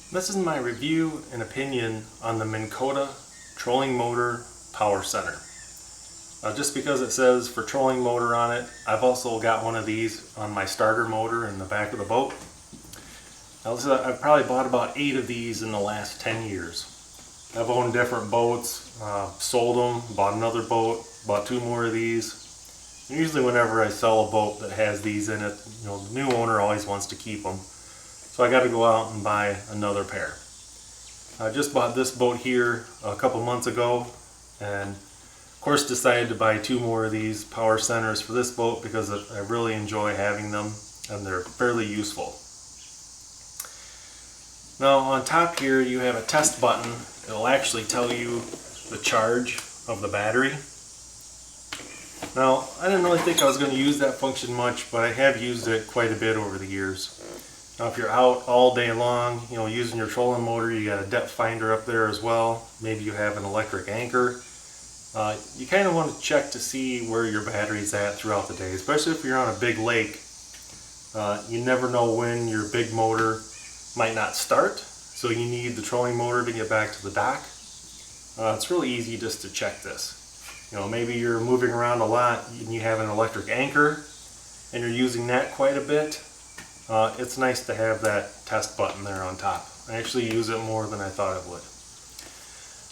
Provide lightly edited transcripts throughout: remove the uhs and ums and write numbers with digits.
This is my review and opinion on the Minn Kota trolling motor power center. Just because it says for trolling motor on it, I've also got one of these on my starter motor in the back of the boat. Now, I've probably bought about 8 of these in the last 10 years. I've owned different boats, sold them, bought another boat, bought 2 more of these. And usually whenever I sell a boat that has these in it, the new owner always wants to keep them. So I got to go out and buy another pair. I just bought this boat here a couple months ago, and of course decided to buy 2 more of these power centers for this boat because I really enjoy having them and they're fairly useful. Now on top here you have a test button. It'll actually tell you the charge of the battery. Now I didn't really think I was going to use that function much, but I have used it quite a bit over the years. Now if you're out all day long, using your trolling motor, you got a depth finder up there as well. Maybe you have an electric anchor. You kind of want to check to see where your battery's at throughout the day, especially if you're on a big lake. You never know when your big motor might not start, so you need the trolling motor to get back to the dock. It's really easy just to check this. Maybe you're moving around a lot and you have an electric anchor and you're using that quite a bit. It's nice to have that test button there on top. I actually use it more than I thought it would.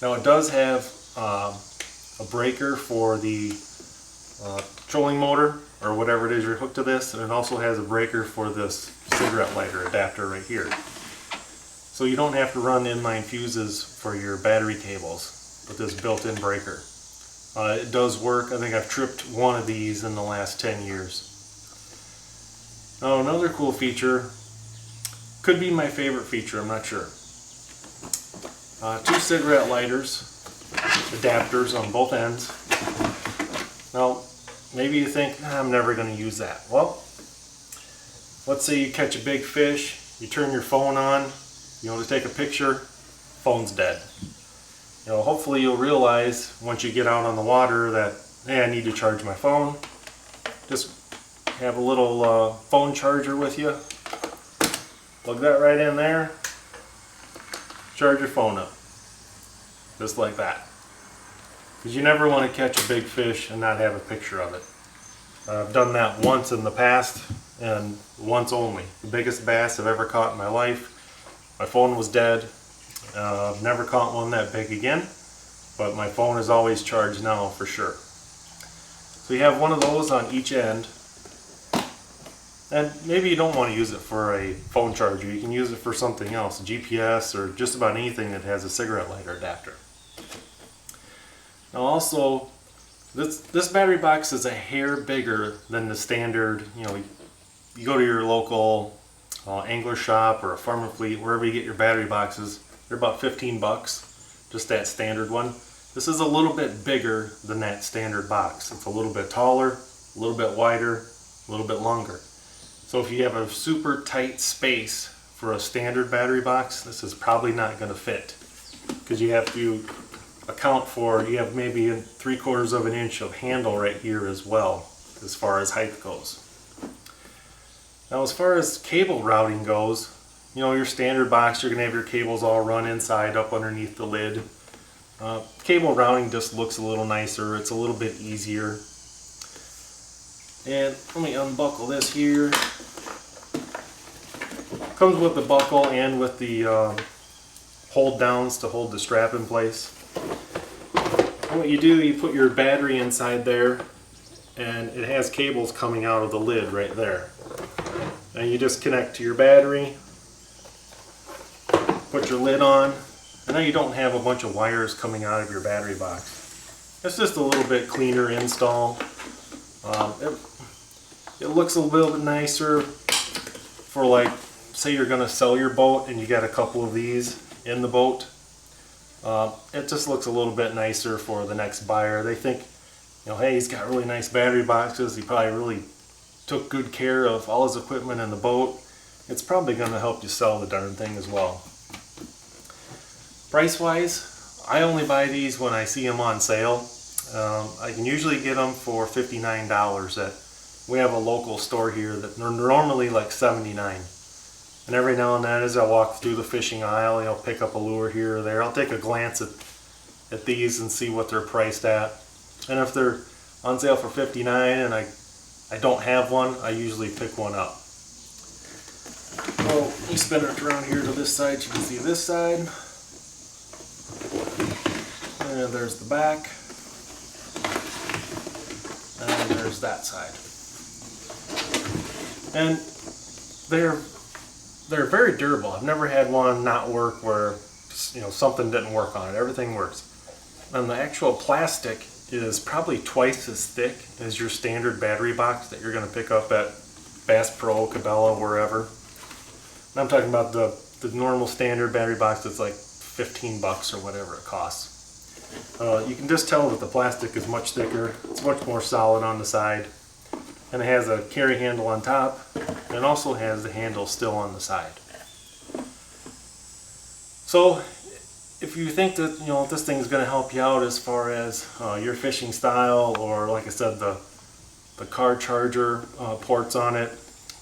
Now it does have a breaker for the trolling motor, or whatever it is you're hooked to this, and it also has a breaker for this cigarette lighter adapter right here. So you don't have to run inline fuses for your battery cables with this built-in breaker. It does work. I think I've tripped one of these in the last 10 years. Now another cool feature, could be my favorite feature, I'm not sure. 2 cigarette lighters, adapters on both ends. Now maybe you think, I'm never going to use that. Well, let's say you catch a big fish, you turn your phone on, to take a picture, phone's dead. Hopefully you'll realize once you get out on the water that, hey, I need to charge my phone. Just have a little phone charger with you. Plug that right in there. Charge your phone up. Just like that. Because you never want to catch a big fish and not have a picture of it. I've done that once in the past, and once only. The biggest bass I've ever caught in my life. My phone was dead. I've never caught one that big again, but my phone is always charged now for sure. So you have one of those on each end. And maybe you don't want to use it for a phone charger. You can use it for something else, GPS or just about anything that has a cigarette lighter adapter. Now also, this battery box is a hair bigger than the standard, you go to your local angler shop or a Farm and Fleet, wherever you get your battery boxes, they're about 15 bucks, just that standard one. This is a little bit bigger than that standard box. It's a little bit taller, a little bit wider, a little bit longer. So if you have a super tight space for a standard battery box, this is probably not going to fit, because you have to account for, you have maybe 3/4 of an inch of handle right here as well, as far as height goes. Now as far as cable routing goes, your standard box, you're going to have your cables all run inside up underneath the lid. Cable routing just looks a little nicer, it's a little bit easier. And let me unbuckle this here. Comes with the buckle and with the hold downs to hold the strap in place. And what you do, you put your battery inside there, and it has cables coming out of the lid right there. And you just connect to your battery, put your lid on, and now you don't have a bunch of wires coming out of your battery box. It's just a little bit cleaner install. It looks a little bit nicer for, like, say you're going to sell your boat and you got a couple of these in the boat. It just looks a little bit nicer for the next buyer. They think, hey, he's got really nice battery boxes. He probably really took good care of all his equipment in the boat. It's probably going to help you sell the darn thing as well. Price wise, I only buy these when I see them on sale. I can usually get them for $59 at, we have a local store here that they're normally like $79. And every now and then as I walk through the fishing aisle, you know, pick up a lure here or there, I'll take a glance at these and see what they're priced at. And if they're on sale for $59 and I don't have one, I usually pick one up. Well, let me spin it around here to this side so you can see this side. And there's the back. And there's that side. And they're very durable. I've never had one not work where, you know, something didn't work on it. Everything works. And the actual plastic is probably twice as thick as your standard battery box that you're going to pick up at Bass Pro, Cabela, wherever. And I'm talking about the normal standard battery box that's like $15 or whatever it costs. You can just tell that the plastic is much thicker. It's much more solid on the side. And it has a carry handle on top, and it also has the handle still on the side. So if you think that, you know, this thing is going to help you out as far as your fishing style, or like I said, the car charger ports on it,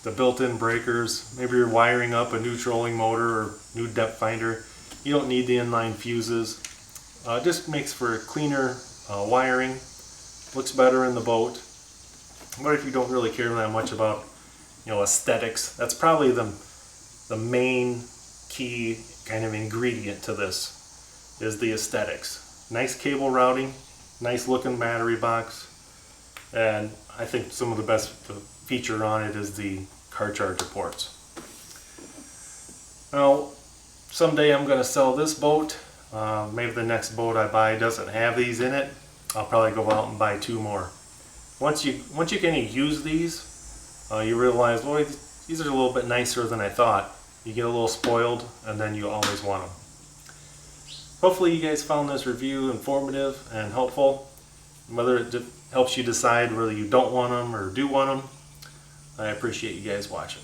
the built-in breakers, maybe you're wiring up a new trolling motor or new depth finder, you don't need the inline fuses. It just makes for cleaner wiring, looks better in the boat. But if you don't really care that much about, you know, aesthetics, that's probably the main key kind of ingredient to this, is the aesthetics. Nice cable routing, nice looking battery box, and I think some of the best feature on it is the car charger ports. Now, someday I'm going to sell this boat. Maybe the next boat I buy doesn't have these in it. I'll probably go out and buy 2 more. Once you kind of use these, you realize, boy, these are a little bit nicer than I thought. You get a little spoiled, and then you always want them. Hopefully you guys found this review informative and helpful. Whether it helps you decide whether you don't want them or do want them, I appreciate you guys watching.